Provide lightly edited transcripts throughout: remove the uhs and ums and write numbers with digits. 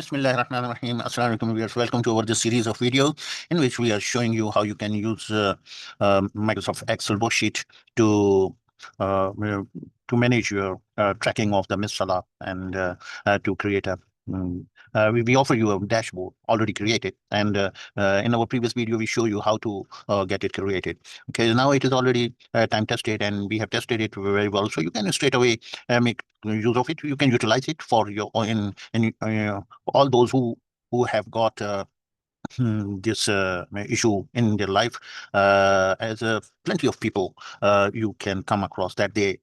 Bismillahirrahmanirrahim. Assalamu alaikum viewers. Welcome to our this series of video in which we are showing you how you can use Microsoft Excel worksheet to uh, uh, to manage your tracking of the Miss Salah and to create a we offer you a dashboard already created, and in our previous video we show you how to get it created. Okay, now it is already time tested and we have tested it very well, so you can straight away make use of it. You can utilize it for your in all those who have got this issue in their life. As plenty of people you can come across that they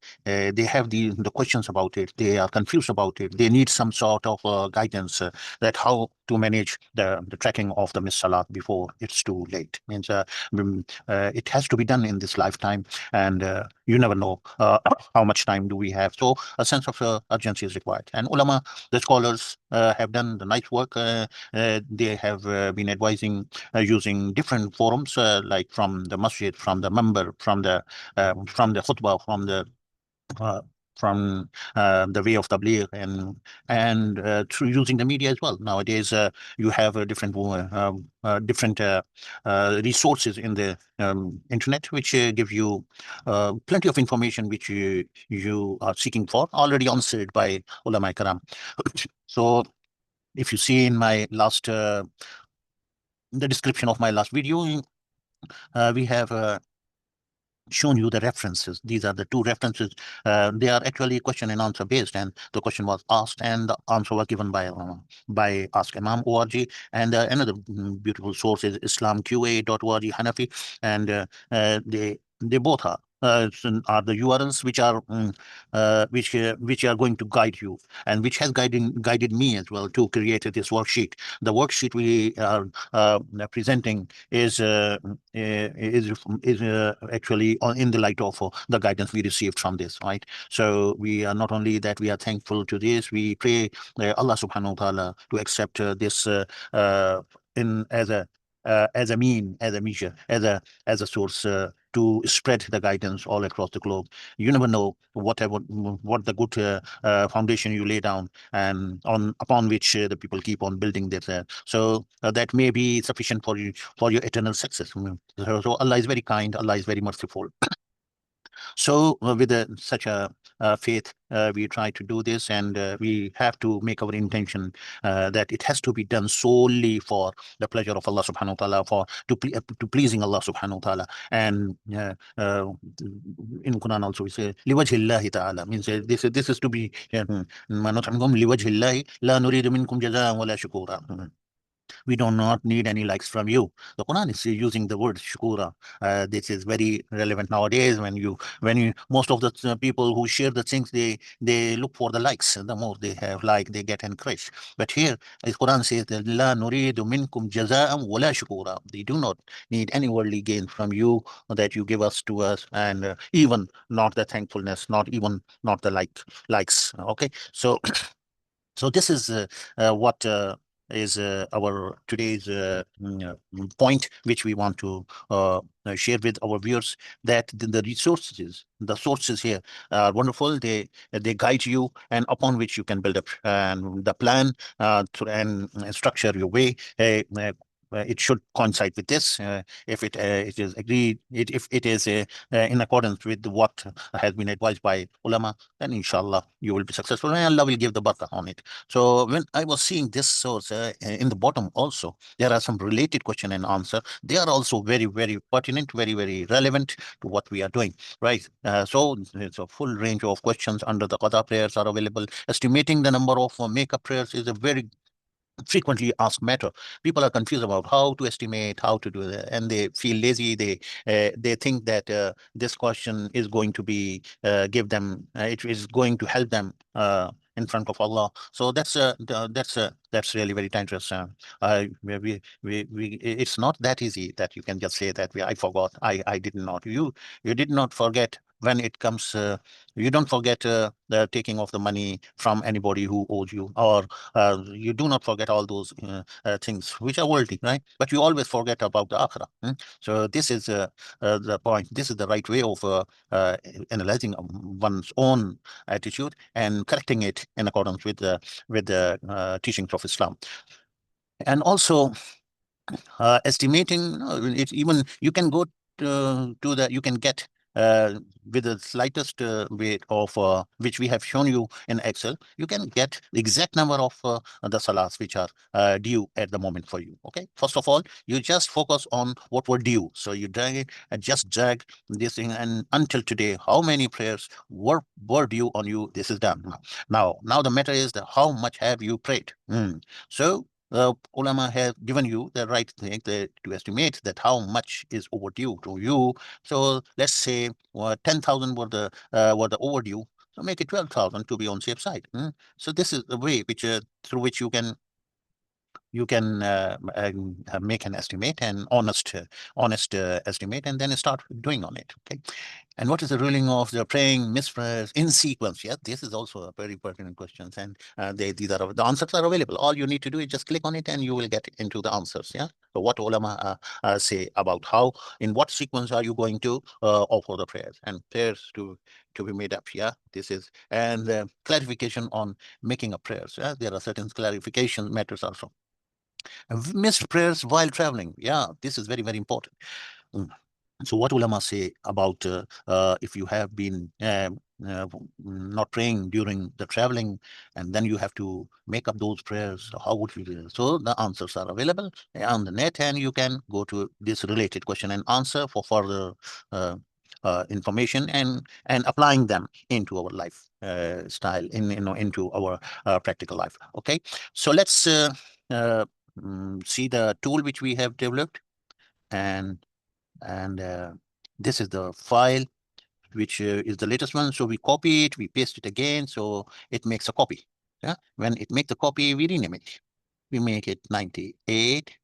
have the questions about it. They are confused about it. They need some sort of guidance that how to manage the tracking of the Miss Salat before it's too late. Means it has to be done in this lifetime, and you never know how much time do we have. So a sense of urgency is required. And ulama, the scholars, have done the nice work. They have been advising using different forums, like from the masjid, from the member, from the khutbah, uh, from the way of tabligh, and through using the media as well. Nowadays, you have different resources in the internet, which give you plenty of information which you are seeking for, already answered by ulama karam. So if you see in my last the description of my last video, we have shown you the references. These are the two references. They are actually question and answer based, and the question was asked and the answer was given by Ask Imam org. And another beautiful source is islamqa.org Hanafi, and they both are the URLs which are which are going to guide you, and which has guided me as well to create this worksheet. The worksheet we are presenting is actually in the light of the guidance we received from this, right? So we are not only that we are thankful to this, we pray Allah subhanahu wa ta'ala to accept this in as a mean, as a measure, as a source to spread the guidance all across the globe. You never know what the good foundation you lay down, and on upon which the people keep on building this. So that may be sufficient for your eternal success. So Allah is very kind. Allah is very merciful. So, with such a faith, we try to do this, and we have to make our intention that it has to be done solely for the pleasure of Allah Subhanahu wa Taala, to pleasing Allah Subhanahu wa Taala. And in Quran also we say liwajhillahi ta'ala, means this is to be ما نطعمكم لوجه الله لا نريد منكم جزاء ولا شكورا. We do not need any likes from you. The Quran is using the word shukura. This is very relevant nowadays when you most of the people who share the things, they look for the likes. The more they have like, they get encouraged. But here the Quran says that la nuridu minkum jaza'an wala shukura. They do not need any worldly gain from you that you give us to us, and even not the thankfulness, not the likes. Okay, so so this is what is our today's point, which we want to share with our viewers, that the resources, the sources here are wonderful. They guide you, and upon which you can build up and the plan and structure your way. It should coincide with this. If it is agreed, if it is in accordance with what has been advised by ulama, then inshallah you will be successful, and Allah will give the barakah on it. So when I was seeing this source in the bottom, also there are some related question and answer. They are also very, very pertinent, very, very relevant to what we are doing, right? So it's a full range of questions under the qada prayers are available. Estimating the number of makeup prayers is a very frequently asked matter. People are confused about how to estimate, how to do that, and they feel lazy. They think that this question is going to be give them it is going to help them in front of Allah. So that's really very dangerous. It's not that easy that you can just say that I forgot, I did not. You did not forget. when it comes, you don't forget the taking of the money from anybody who owes you, or you do not forget all those things which are worldly, right? But you always forget about the akhirah. So this is the point. This is the right way of analyzing one's own attitude and correcting it in accordance with the teachings of Islam. And also estimating, it's even, you can go to the, you can get with the slightest weight of which we have shown you in Excel, you can get the exact number of the salats which are due at the moment for you. Okay, first of all, you just focus on what were due, so you drag it and just drag this thing, and until today, how many prayers were due on you. This is done. Now the matter is that how much have you prayed. So ulama have given you the right thing to estimate that how much is overdue to you. So let's say 10,000 were the overdue. So make it 12,000 to be on safe side. So this is the way which through which you can make an estimate, an honest estimate, and then start doing on it. Okay. And what is the ruling of the praying missed prayers in sequence? Yeah, this is also a very pertinent question, and these are the answers are available. All you need to do is just click on it, and you will get into the answers. Yeah. So what ulama say about how, in what sequence are you going to offer the prayers, and prayers to be made up. Yeah, this is, and clarification on making up prayers. Yeah, there are certain clarification matters also. Missed prayers while traveling. Yeah, this is very, very important. So what ulama say about if you have been not praying during the traveling, and then you have to make up those prayers, how would you do it? So the answers are available on the net, and you can go to this related question and answer for further information and applying them into our life style, into our practical life. Okay, so let's see the tool which we have developed, and this is the file which is the latest one. So we copy it, we paste it again, so it makes a copy. Yeah, when it makes a copy, we rename it. We make it 98,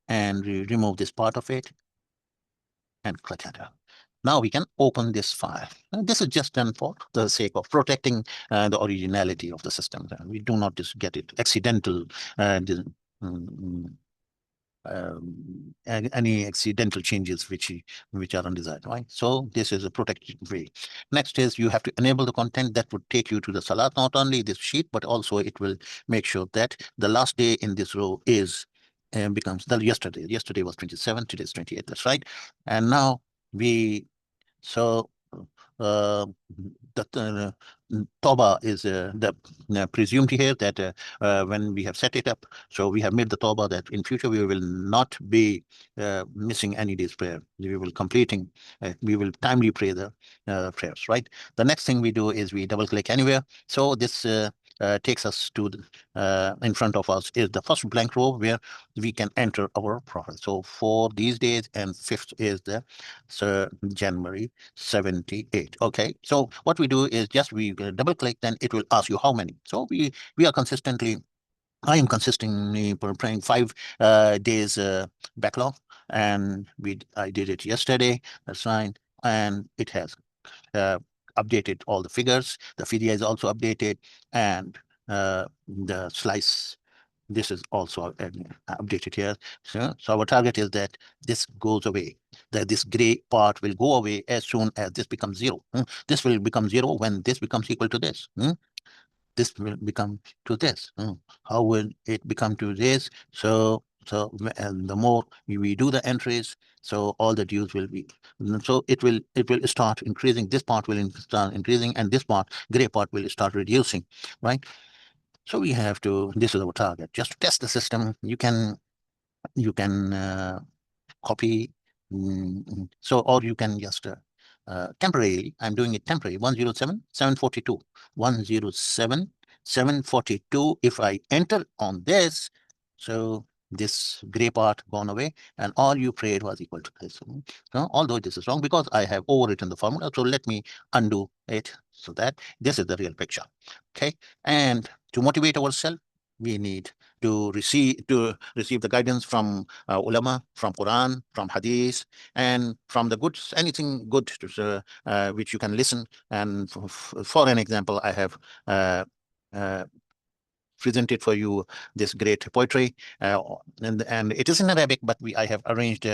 and we remove this part of it and click enter. Now we can open this file. This is just done for the sake of protecting the originality of the system. We do not just get it accidental any accidental changes which are undesired, right? So this is a protected way. Next is you have to enable the content that would take you to the Salat, not only this sheet, but also it will make sure that the last day in this row is becomes the yesterday. Yesterday was 27, today is 28. That's right. And now we so uh, the Toba is the presumed here that when we have set it up, so we have made the Toba that in future we will not be missing any day's prayer. We will we will timely pray the prayers, right? The next thing we do is we double click anywhere. So this takes us to in front of us is the first blank row where we can enter our profit. So for these days, and 5th is the January 78. Okay, so what we do is just we double click, then it will ask you how many. So we are consistently, I am consistently preparing 5 days backlog, and I did it yesterday. That's fine, and it has updated all the figures. The Fidia is also updated, and the slice, this is also updated here. So our target is that this goes away, that this gray part will go away as soon as this becomes 0. This will become 0 when this becomes equal to this. This will become to this. How will it become to this? And the more we do the entries, so all the dues will be, so it will start increasing. This part will start increasing, and this part, gray part, will start reducing, right? So we have to, this is our target, just to test the system. You can copy, so, or you can just temporarily, I'm doing it temporary, 107, 742, 107, 742. If I enter on this, so this gray part gone away, and all you prayed was equal to this. So although this is wrong because I have overwritten the formula, so let me undo it so that this is the real picture. Okay, and to motivate ourselves, we need to receive the guidance from ulama, from Quran, from Hadith, and from the good anything good which you can listen. And for an example, I have uh, uh, presented for you this great poetry, and it is in Arabic, but I have arranged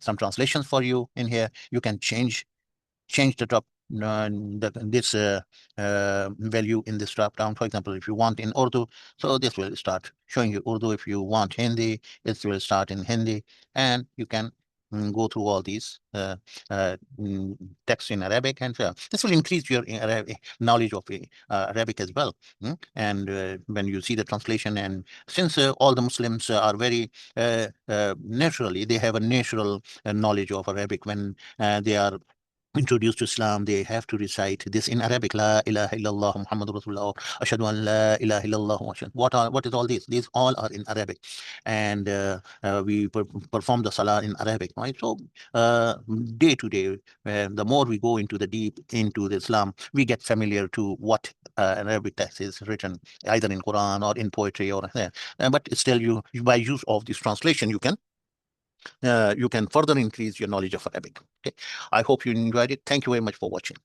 some translations for you in here. You can change the drop this value in this drop down. For example, if you want in Urdu, so this will start showing you Urdu. If you want Hindi, it will start in Hindi, and you can go through all these texts in Arabic, and this will increase your Arabic knowledge of Arabic as well. And when you see the translation, and since all the Muslims are very naturally, they have a natural knowledge of Arabic. When they are introduced to Islam, they have to recite this in Arabic. La ilaha illallah Muhammad Rasulullah. Ashhadu an la ilaha illallah. What is all this? These all are in Arabic, and we perform the Salah in Arabic, right? So day to day, the more we go into the deep into the Islam, we get familiar to what an Arabic text is written either in Quran or in poetry or but still, by use of this translation, you can further increase your knowledge of Arabic. Okay, I hope you enjoyed it. Thank you very much for watching.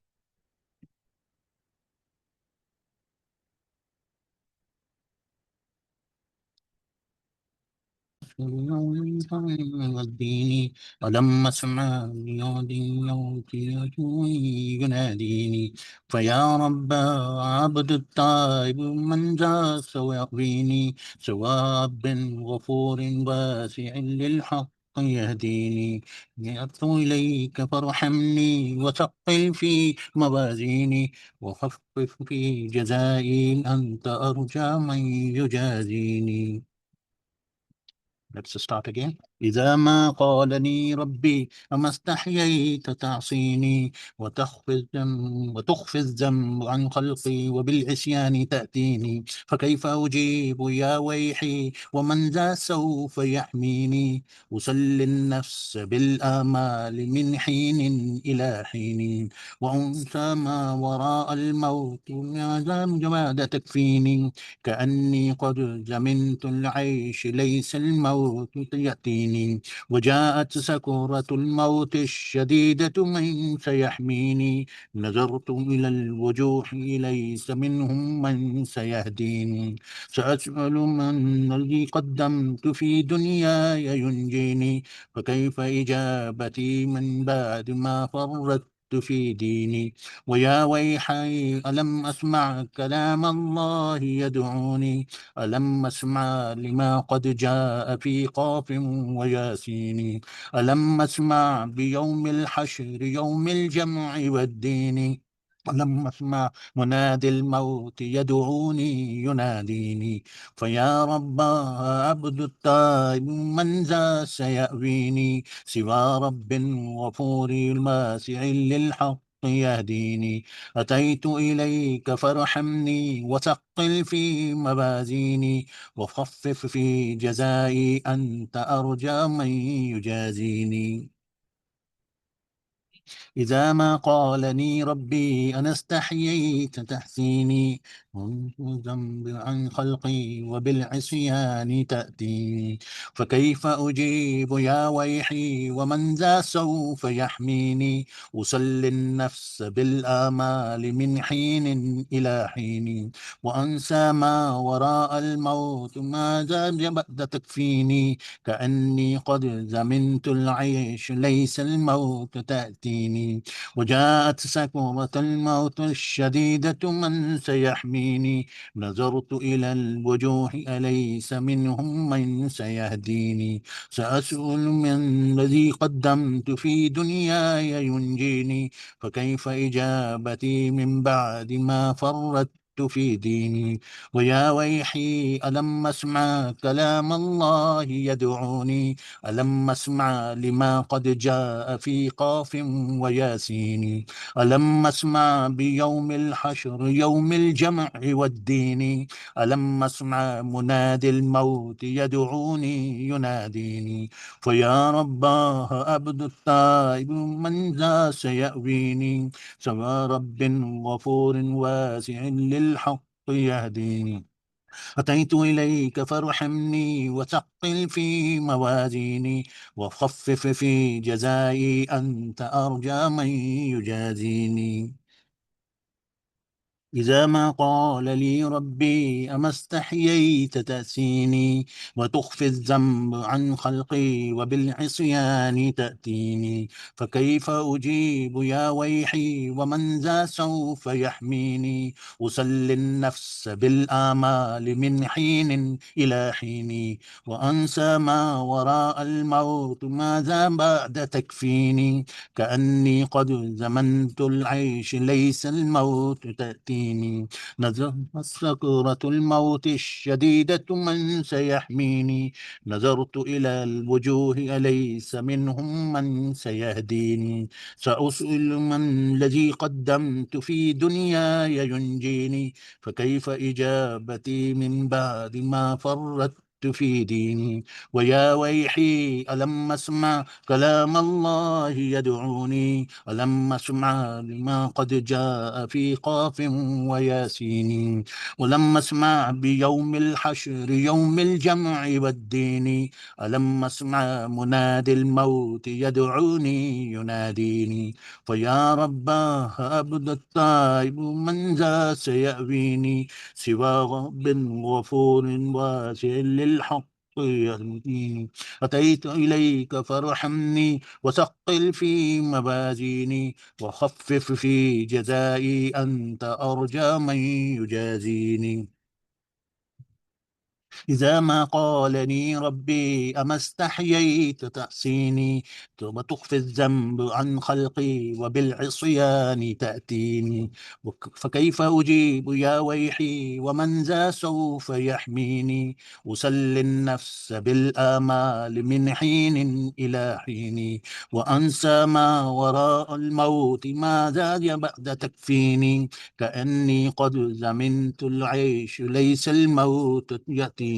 والدين ولما اسمع يناديني فيا رب عبد الطيب من جاء سيأويني سواب غفور واسع للحق يهديني أتو إليك فارحمني وثقل في موازيني وخفف في جزائي أنت أرجى من يجازيني. Let's start again. إذا ما قالني ربي أما استحييت تعصيني وتخفي الذنب عن خلقي وبالعصيان تأتيني فكيف أجيب يا ويحي ومن ذا سوف يحميني أسلي النفس بالآمال من حين إلى حين وأنسى ما وراء الموت ما جماد تكفيني كأني قد زمنت العيش ليس الموت يأتيني وجاءت سكرة الموت الشديدة من سيحميني نظرت إلى الوجوه ليس منهم من سيهديني سأسأل من الذي قدمت في دنياي ينجيني فكيف إجابتي من بعد ما فرطت في ديني ويا ويحي ألم أسمع كلام الله يدعوني ألم أسمع لما قد جاء في قاف وياسين ألم أسمع بيوم الحشر يوم الجمع والدين لما اسمع منادي الموت يدعوني يناديني فيا رب عبد التائب من ذا سيأويني سوى رب غفور الماسع للحق يهديني أتيت إليك فارحمني وثقل في موازيني وخفف في جزائي أنت أرجى من يجازيني إذا ما قالني ربي أنا استحييت تحسيني ذنب عن خلقي وبالعصيان تأتيني فكيف أجيب يا ويحي ومن ذا سوف يحميني أسلي النفس بالآمال من حين إلى حين وأنسى ما وراء الموت ماذا بعد تكفيني كأني قد زمنت العيش ليس الموت تأتيني وجاءت سكرة الموت الشديدة من سيحميني نظرت إلى الوجوه أليس منهم من سيهديني سأسأل من الذي قدمت في دنياي ينجيني فكيف إجابتي من بعد ما فرطت في ديني ويا ويحي ألم أسمع كلام الله يدعوني ألم أسمع لما قد جاء في قاف وياسين ألم أسمع بيوم الحشر يوم الجمع والدين ألم أسمع منادي الموت يدعوني يناديني فيا رباه عبد التائب من ذا سيأويني سوى رب غفور واسع للحق يهديني أتيت إليك فارحمني وثقل في موازيني وخفف في جزائي، أنت أرجى من يجازيني. إذا ما قال لي ربي أما استحييت تأسيني وتخفي الذنب عن خلقي وبالعصيان تأتيني، فكيف أجيب يا ويحي ومن ذا سوف يحميني، أسلي النفس بالآمال من حين إلى حين، وأنسى ما وراء الموت ماذا بعد تكفيني، كأني قد زمنت العيش ليس الموت تأتيني، نظرت سكرة الموت الشديدة من سيحميني، نظرت إلى الوجوه أليس منهم من سيهديني، سأسأل من الذي قدمت في دنياي ينجيني، فكيف إجابتي من بعد ما فرطت في ديني، ويا ويحي ألم أسمع كلام الله يدعوني، ألم أسمع لما قد جاء في قاف وياسين، ولم أسمع بيوم الحشر يوم الجمع والدين، ألم أسمع منادي الموت يدعوني يناديني، فيا رباه أبد التائب من ذا سيأويني، سوى رب غفور واسع للحق يهديني، أتيت إليك فارحمني وثقل في موازيني وخفف في جزائي، أنت أرجى من يجازيني. إذا ما قالني ربي أما استحييت تأسيني وتخفي الذنب عن خلقي وبالعصيان تأتيني، فكيف أجيب يا ويحي ومن ذا سوف يحميني، أسلي النفس بالآمال من حين إلى حين، وأنسى ما وراء الموت ماذا بعد تكفيني، كأني قد زمنت العيش ليس الموت يأتيني،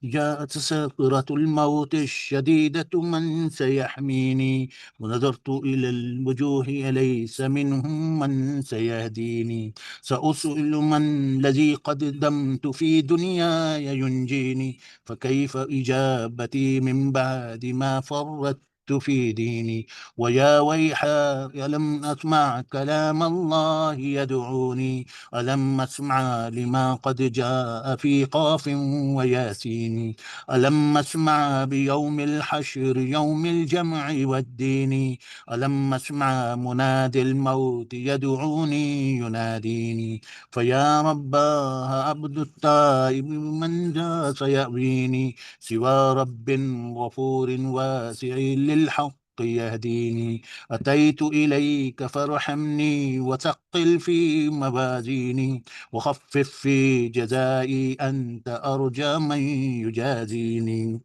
جاءت سكرة الموت الشديدة من سيحميني، ونظرت إلى الوجوه أليس منهم من سيهديني، سأسأل من الذي قدمت في دنياي ينجيني، فكيف إجابتي من بعد ما فرطت في ديني، ويا ويحا ألم أسمع كلام الله يدعوني، ألم أسمع لما قد جاء في قاف وياسين، ألم أسمع بيوم الحشر يوم الجمع والدين، ألم أسمع منادي الموت يدعوني يناديني، فيا رباه عبد التائب من ذا سيأويني، سوى رب غفور واسع للحق يهديني، أتيت إليك فارحمني وثقل في موازيني وخفف في جزائي، أنت أرجى من يجازيني.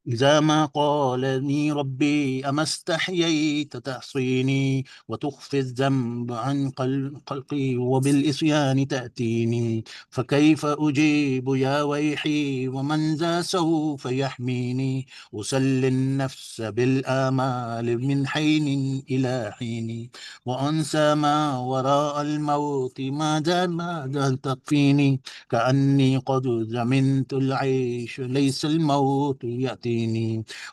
إذا ما قالني ربي أما استحييت تحصيني وتخفي الذنب عن قلقي وبالإصيان تأتيني، فكيف أجيب يا ويحي ومن ذا سوف يحميني، أسلي النفس بالآمال من حين إلى حين، وأنسى ما وراء الموت ماذا تكفيني، كأني قد زمنت العيش ليس الموت يأتيني،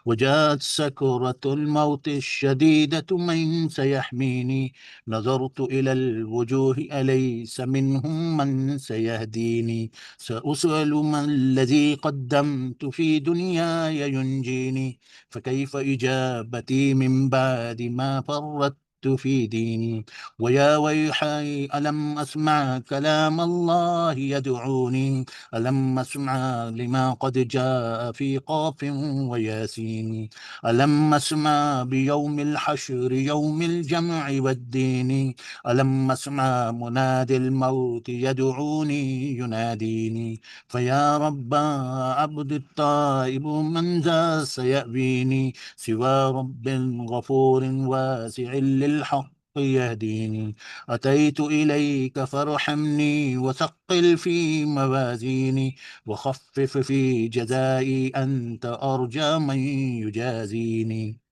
وجاءت سكرة الموت الشديدة من سيحميني، نظرت إلى الوجوه أليس منهم من سيهديني، سأسأل من الذي قدمت في دنياي ينجيني، فكيف إجابتي من بعد ما فرطت في ديني، ويا ويحي ألم أسمع كلام الله يدعوني، ألم أسمع لما قد جاء في قاف وياسين، ألم أسمع بيوم الحشر يوم الجمع والدين، ألم أسمع منادي الموت يدعوني يناديني، فيا رب عبد التائب من ذا سيأويني، سوى رب غفور واسع للحق يهديني، أتيت إليك فارحمني وثقل في موازيني وخفف في جزائي، أنت أرجى من يجازيني.